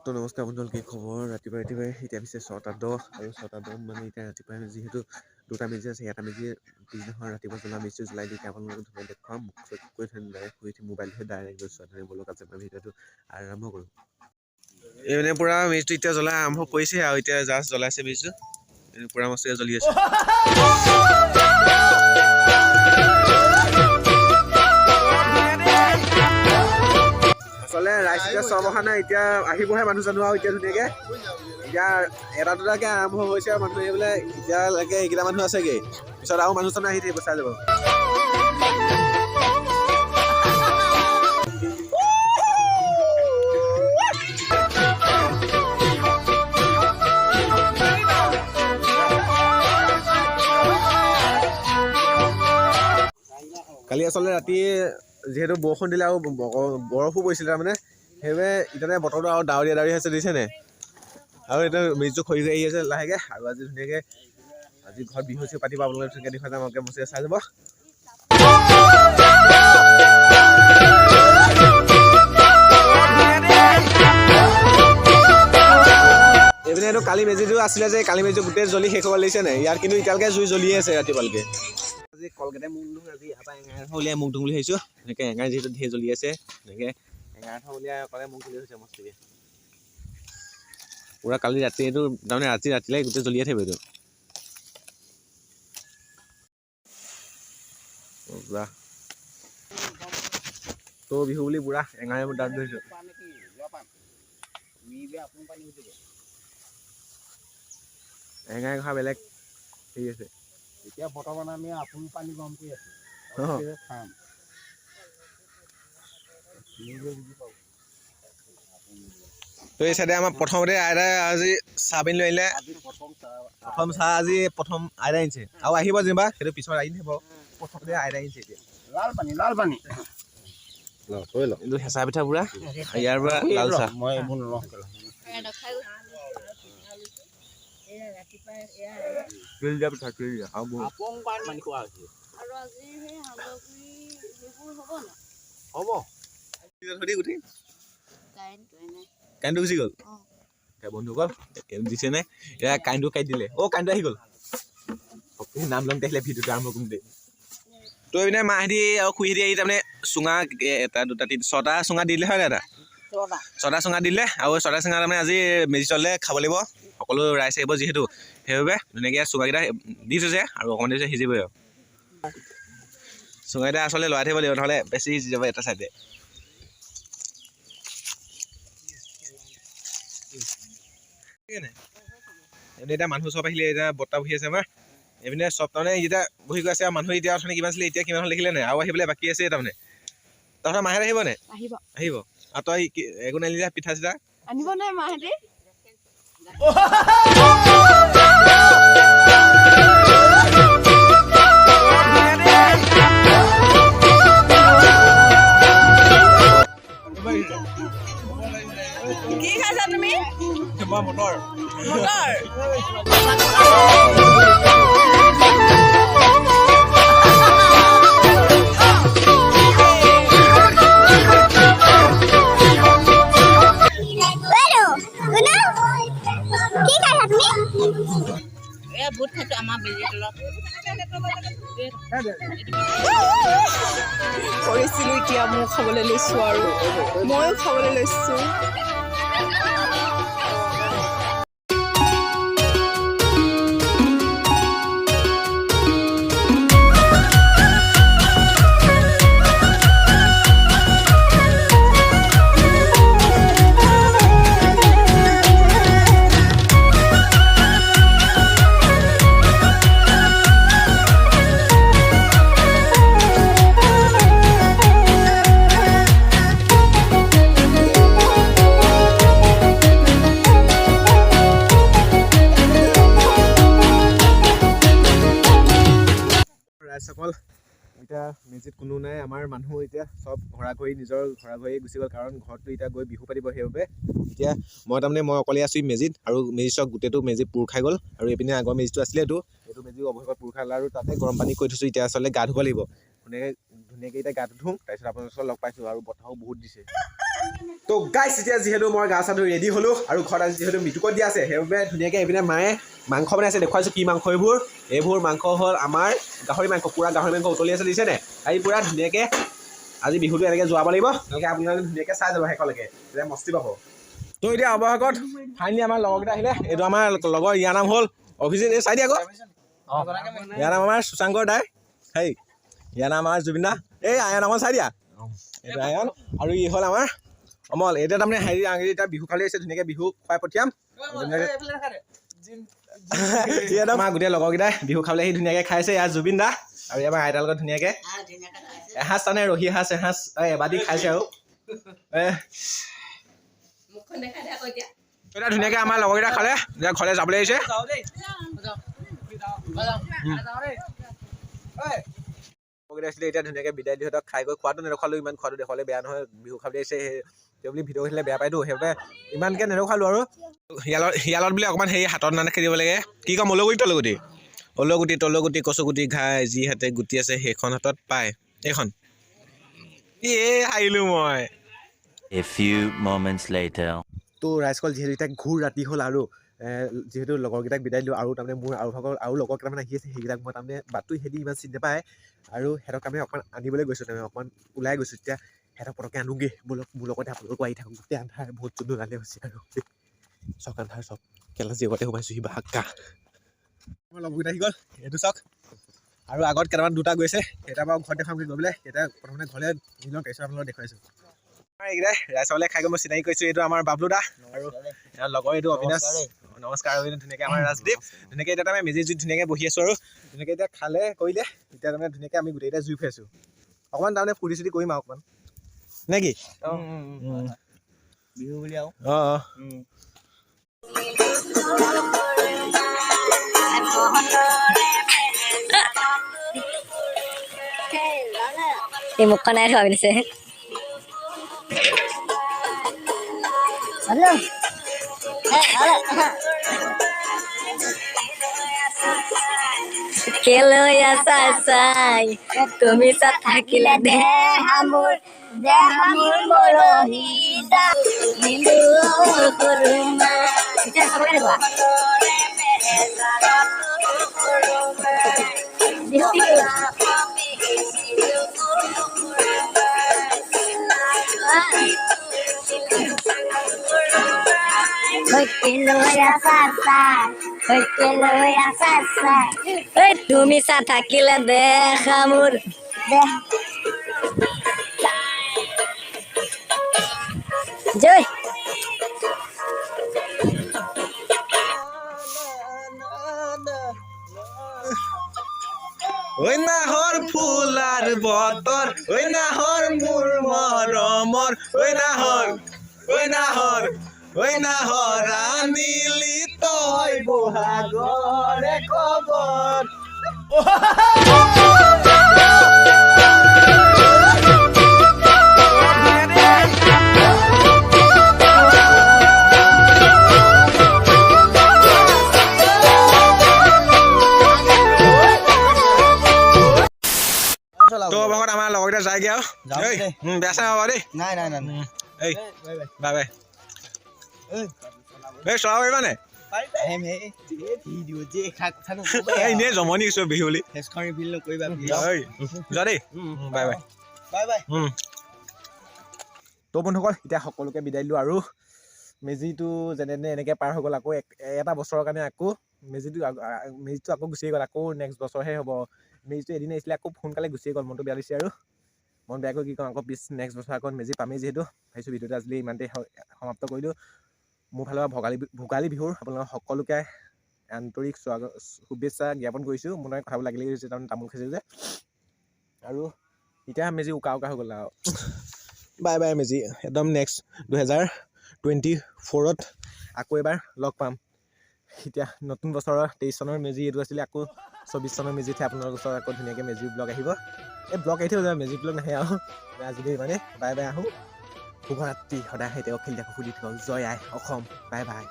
তো নমস্কাৰ বন্ধুসকল, কি খবৰ? ৰাতিপুৱাই এতিয়া পিছে 6:10 আৰু 6:10 মানে এতিয়া ৰাতিপুৱাই যিহেতু দুটা মেজি আছে, এটা মেজি পিছদিনাখন ৰাতিপুৱা জ্বলা মেজি জ্বলাই দি এতিয়া আপোনালোকক ধুনীয়া দেখুৱাম। মুখ চুখ কৰি ডাইৰেক্ট শুই উঠি মোবাইলটোহে ডাইৰেক্ট গৈছোঁ আৰু বলক আজি মই ভিডিঅ'টো আৰম্ভ কৰোঁ। এই মানে পূৰা মেজিটো এতিয়া জ্বলাই আৰম্ভ কৰিছে আৰু এতিয়া জাষ্ট জ্বলাইছে মেজিটো, পূৰা মস্তিকে জ্বলি আছে। আচলতে ৰাইজ এতিয়া চব অহা নাই, এতিয়া আহিবহে মানুহ জানো আৰু এতিয়া ধুনীয়াকৈ এতিয়া এটা দুটাকৈ আৰম্ভ হৈছে আৰু মানুহ আহিবলৈ এতিয়ালৈকে এইকেইটা মানুহ আছেগৈ, পিছত আৰু মানুহ চানুহ আহি থাকিব, চাই যাব। কালি আচলতে ৰাতি যিহেতু বৰষুণ দিলে আৰু বৰফো পৰিছিলে, তাৰমানে সেইবাবে এতিয়া বতৰটো আৰু ডাৱৰীয়া হৈছে, দিছেনে? আৰু এতিয়া মেজিটো খৰি আহি আছে লাহেকৈ। আৰু আজি ধুনীয়াকৈ আজি ঘৰত বিহু চিহু পাতিব, আপোনালোকে ধুনীয়াকৈ দেখুৱাই যাম, আপোনালোকে মস্তিকে চাই যাব। এইপিনে এইটো কালি মেজিটো আছিলে যে, কালি মেজিটো গোটেই জ্বলি শেষ হ'ব লাগিছে নাই ইয়াত, কিন্তু এতিয়ালৈকে জুই জ্বলিয়ে আছে ৰাতিপুৱালৈকে। আজি কলগেটে মুখ ধুওঁ, আজি ইয়াৰপৰা এঙাৰ উলিয়াই মুখ ধুওঁ বুলি ভাবিছোঁ। এনেকৈ এঙাৰ যিহেতু ঢেৰ জ্বলি আছে, এনেকৈ এঙাৰ উলিয়াই অকলে মুখ ধুলে হৈছে মস্তিকে। পূৰা কালি ৰাতি এইটো তাৰমানে ৰাতিলৈ গোটেই জ্বলিয়ে থাকিব এইটো। তো বিহু বুলি পুৰা এঙাৰে মোৰ দাঁত ধৰিছোঁ। এঙাৰে ঘৰ বেলেগ হেৰি আছে। এতিয়া বৰ্তমান আমি আপোন পানী গৰম কৰি আছোঁ, খাম। তো এই চাইডে আমাৰ প্ৰথমতে আইতাই আজি চাহ পিনি লৈ আহিলে। প্ৰথম চাহ আজি আইতাই আনিছে, আৰু আহিব যেনিবা সেইটো পিছত আহি থাকিব। প্ৰথমতে আইতাই আনিছে এতিয়া লাল পানী এইটো হেঁচা পিঠা পুৰা, ইয়াৰ পৰা লাল চাহ। মই এইবোৰ নলওঁ। কাৰেণ্টটো গুচি গ'ল বন্ধুসকল, দিছে নে? এতিয়া কাৰেণ্টটো কাটি দিলে। কাৰেণ্টটো আহি গ'ল, নাম লওঁতে আহিলে ভিডিঅ'টো আৰম্ভ কৰোঁতে। তো এইপিনে মাহেঁতি আৰু খুৰীহেঁতি আহি তাৰমানে চুঙা এটা দুটা তিনি ছটা চুঙা দিলে হয় নাই? ছটা চুঙা দিলে, আৰু ছটা চুঙা তাৰমানে আজি মেজি চলে খাব লাগিব, সকলো ৰাইজ আহিব যিহেতু, সেইবাবে ধুনীয়াকৈ চুঙাকেইটা দি থৈছে আৰু অকণমান দিছে সিজিবই আৰু। চুঙাকেইটা আচলতে লৰাই থাকিব লাগিব, নহ'লে বেছি সিজি যাব এটা চাইডে। এতিয়া মানুহ চব আহিলে, এতিয়া বৰ্তা বহি আছে আমাৰ এইপিনে চব, তাৰমানে এতিয়া বহি গৈ আছে আৰু মানুহ এতিয়া অথনি কিমান আছিলে, এতিয়া কিমান হ'ল দেখিলে নাই? আৰু আহিবলৈ বাকী আছে তাৰমানে। তহঁতৰ মাহেঁত আহিব নে? আহিব। আৰু তই একো নানিলে পিঠা চিঠা? আনিব নাই মাহেঁতি। কি খাইছা তুমি? মই মটৰ। বুট খাইছো আমাৰ বেজি তলত কৰিছিলো, এতিয়া মই খাবলৈ লৈছো আৰু ময়ো খাবলৈ লৈছো। ৰাইজসকল এতিয়া মেজিত কোনো নাই, আমাৰ মানুহ এতিয়া চব নিজৰ ঘৰা ঘৰি গুচি গ'ল, কাৰণ ঘৰতো এতিয়া গৈ বিহু পাতিব। সেইবাবে এতিয়া মই অকলে আছোঁ মেজিত, আৰু মেজি চব গোটেইটো মেজি পুৰ খাই গ'ল। আৰু এইপিনে আগৰ মেজিটো আছিলে, এইটো মেজি অৱশেষত পুৰ খালে, আৰু তাতে গৰম পানী কৰি থৈছোঁ। এতিয়া আচলতে গা ধুব লাগিব, ধুনীয়াকৈ ধুনীয়াকৈ এতিয়া গাটো ধুওঁ তাৰপিছত আপোনালোকক লগ পাইছোঁ আৰু বতাহো বহুত দিছে তো গাইছ এতিয়া যিহেতু মই গা চা ধুই ৰেডি হ'লোঁ আৰু ঘৰত আজি যিহেতু মৃতুকত দিয়া আছে সেইবাবে ধুনীয়াকৈ এইপিনে মায়ে মাংস বনাইছে দেখুৱাইছোঁ কি মাংস এইবোৰ মাংস হ'ল আমাৰ গাহৰি মাংস পূৰা গাহৰি মাংস উতলি আছে দিছেনে আজি পূৰা ধুনীয়াকৈ আজি বিহুটো এনেকৈ যোৱাব লাগিব তেনেকৈ আপোনালোকে ধুনীয়াকৈ চাই যাব শেষলৈকে তেতিয়া মস্তি পাব তো এতিয়া অৱশেষত ফাইনেলি আমাৰ লগৰকেইটা আহিলে এইটো আমাৰ লগৰ ইয়াৰ নাম হ'ল অভিজিত এই চাই দিয়া আকৌ ইয়াৰ নাম আমাৰ সুশাংকৰ দাই হেই ইয়াৰ নাম আমাৰ জুবিন দা এই আয়ন আমাৰ চাই দিয়া এইটো আয়ন আৰু ই হ'ল আমাৰ অমল এতিয়া তাৰমানে হেৰি আঙুলি এতিয়া বিহু খালি আছে ধুনীয়াকৈ বিহু খুৱাই পঠিয়াম আমাৰ গোটেই লগৰকেইটাই বিহু খাবলৈ আহি ধুনীয়াকৈ খাইছে ইয়াৰ জুবিন দা আৰু আমাৰ আইতাৰ লগত ধুনীয়াকৈ এসাঁজ তাৰমানে ৰহি এসাঁজ এবাদি খাইছে আৰু এতিয়া ধুনীয়াকৈ আমাৰ লগৰকেইটা খালে এতিয়া ঘৰলৈ যাবলৈ আহিছে আছিলে এতিয়া ধুনীয়াকৈ বিদায় দি সিহঁতক খাই গৈ খোৱাটো নেদেখুৱালোঁ ইমান খোৱাটো দেখুৱালে বেয়া নহয় বিহু খাবলৈ আহিছে সেই বুলি ভিডিঅ' খেলিলে বেয়া পায়তো সেইবাবে ইমানকৈ নেদেখুৱালোঁ আৰু শিয়ালত বুলি অকণমান সেই হাতত নাথাকে দিব লাগে কি ক'ম ওলগুটি তলগুটি কচুগুটি ঘাই যি হাতে গুটি আছে সেইখন হাতত পায় এইখন আহিলোঁ মই A few moments later. তো ৰাইজকল যিহেতু এতিয়া ঘূৰ ৰাতি হ'ল আৰু যিহেতু লগৰকেইটাক বিদায় দিলোঁ আৰু তাৰমানে মোৰ আৰু ভাগৰ আৰু লগৰ কেইটামান আহি আছে সেইকেইটাক মই তাৰমানে বাটটো সিহঁতি ইমান চিনি নাপায় আৰু সিহঁতক আমি অকণমান আনিবলৈ গৈছোঁ তাৰমানে অকণমান ওলাই গৈছোঁ এতিয়া সিহঁতক পটককৈ আনোগৈ মোৰ লগতে আপোনালোকো আহি থাকক গোটেই আন্ধাৰ বহুত জোন ওলালে হৈছে আৰু চক আন্ধাৰ চব কেলা জিঅতে সোমাইছোঁ সি বাক্কা মোৰ লগৰকেইটা আহি গ'ল এইটো চক আৰু আগত কেইটামান দুটা গৈছে সেইটা বাৰু ঘৰত দেখামগৈ গৈ পেলাই সেইটা প্ৰথমতে ঘৰলৈ নিলওঁ তাৰপিছত আপোনালোকক দেখুৱাইছোঁ এইকেইটাই ৰাইজলে খাই গৈ মই চিনাকি কৰিছোঁ এইটো আমাৰ বাবলু দা আৰু লগৰ এইটো অবিনাশ নমস্কাৰ আৰু ধুনীয়াকৈ আমাৰ ৰাজদীপ ধুনীয়াকৈ এতিয়া তাৰমানে মেজি জুইত ধুনীয়াকৈ বহি আছোঁ আৰু ধুনীয়াকৈ এতিয়া খালে কৰিলে এতিয়া তাৰমানে ধুনীয়াকৈ আমি গোটেইকেইটা জুই ফুৰিছোঁ অকণমান তাৰমানে ফূৰ্তি চুৰ্তি কৰিম আৰু অকণমান নে কি বিহু বুলি আৰু এই মুখখন নাই থোৱা পিছে কেলৈয়া চাই তুমি তাত থাকিলে দেহামোৰ মৰহি তুমি চা থাকিলে দেখা মোৰ জয় ঐ নাহৰ ফুলাৰ বতৰ ঐ নাহৰ মোৰ মৰমৰ ঐ নাহৰ আনিলি তই বহাগৰে খবৰ তো ভাগত আমাৰ লগৰকেইটা যায়গৈ আৰু বেয়া চাই পাবা দেই নাই এই বাই বাই এই চলাব পাৰিবা নে এনেই জমনি দিছোঁ বিহু বুলি যোৱা দেই বাই বাই তো বন্ধুসকল এতিয়া সকলোকে বিদায় দিলোঁ আৰু মেজিটো যেনে তেনে এনেকৈ পাৰ হৈ গ'ল আকৌ এটা বছৰৰ কাৰণে আকৌ মেজিটো আকৌ গুচিয়ে গ'ল আকৌ নেক্সট বছৰহে হ'ব মেজিটো এদিন আহিছিলে আকৌ সোনকালে গুচিয়ে গ'ল মনটো বেয়া লাগিছে আৰু মন বেয়াকৈ কি ক'ম আকৌ নেক্সট বছৰ আকৌ মেজি পামেই যিহেতু ভাবিছোঁ ভিডিঅ'টো আজিলৈ ইমানতে সমাপ্ত কৰিলোঁ মোৰ ফালৰ পৰা ভোগালী বিহুৰ আপোনালোকক সকলোকে আন্তৰিক শুভেচ্ছা জ্ঞাপন কৰিছোঁ মোৰ লগত কথাবোৰ লাগি গৈছে তাৰমানে তামোল খাইছোঁ যে আৰু এতিয়া মেজি উকা হৈ গ'ল আৰু বাই বাই মেজি একদম নেক্সট 2024ত আকৌ এবাৰ লগ পাম এতিয়া নতুন বছৰৰ 23 চনৰ মেজি এইটো আছিলে আকৌ 24 চনৰ মেজিতহে আপোনালোকৰ ওচৰত আকৌ ধুনীয়াকৈ মেজি ব্লগ আহিব এই ব্লগ আহি থাকিব মেজি ব্লগ নাহে আৰু আজিলৈ মানে বাই বাই আহোঁ শুভৰাত্ৰি সদায় তেওঁ খেলি থাকোঁ সুধি থাকক জয় আই অসম বাই বাই